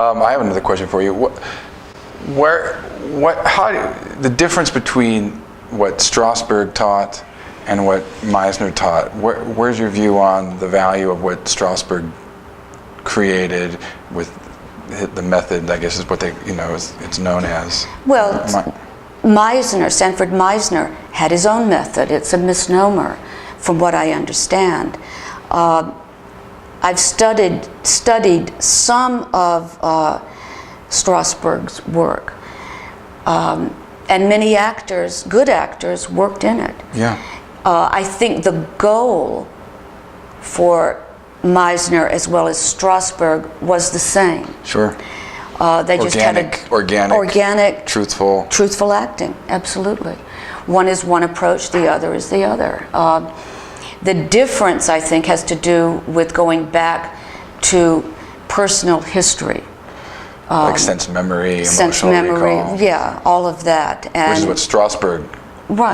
I have another question for you. The difference between what Strasberg taught and what Meisner taught, where's your view on the value of what Strasberg created with the method, I guess is what they, it's known as? Well, Sanford Meisner had his own method. It's a misnomer, from what I understand. I've studied some of Strasberg's work, and many actors, good actors, worked in it. Yeah. I think the goal for Meisner as well as Strasberg was the same. Sure. They just had organic, truthful acting. Absolutely. One is one approach, the other is the other. The difference, I think, has to do with going back to personal history. Like sense memory, emotional recall. Yeah, all of that. And which is what Strasberg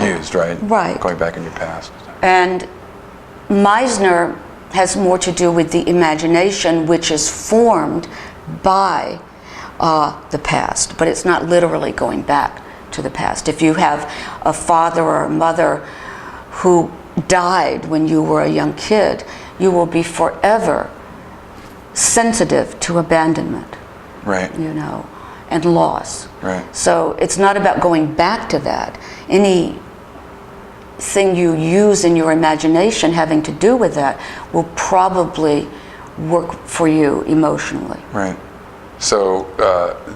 used, right? Right. Going back in your past. And Meisner has more to do with the imagination, which is formed by the past, but it's not literally going back to the past. If you have a father or a mother who died when you were a young kid, you will be forever sensitive to abandonment. Right. And loss. Right. So it's not about going back to that. Anything you use in your imagination having to do with that will probably work for you emotionally. Right. So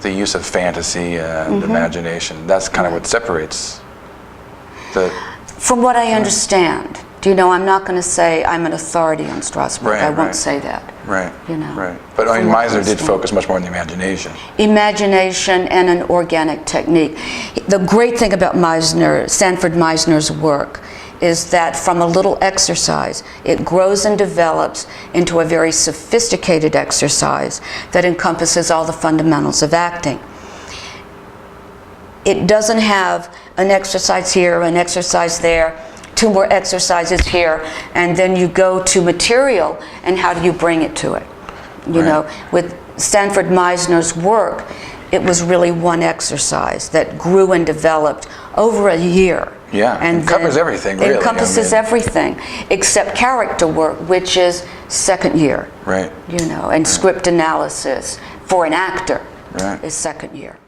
the use of fantasy and imagination, that's kind of what separates the... From what I understand. I'm not going to say I'm an authority on Strasberg. Right, I won't say that. Right. Right. But Meisner did focus much more on the imagination. Imagination and an organic technique. The great thing about Sanford Meisner's work is that from a little exercise, it grows and develops into a very sophisticated exercise that encompasses all the fundamentals of acting. It doesn't have an exercise here, an exercise there, 2 more exercises here, and then you go to material, and how do you bring it to it? With Sanford Meisner's work, it was really one exercise that grew and developed over a year. Yeah, and covers everything, really. It encompasses everything, except character work, which is second year. Right. And script analysis for an actor is second year.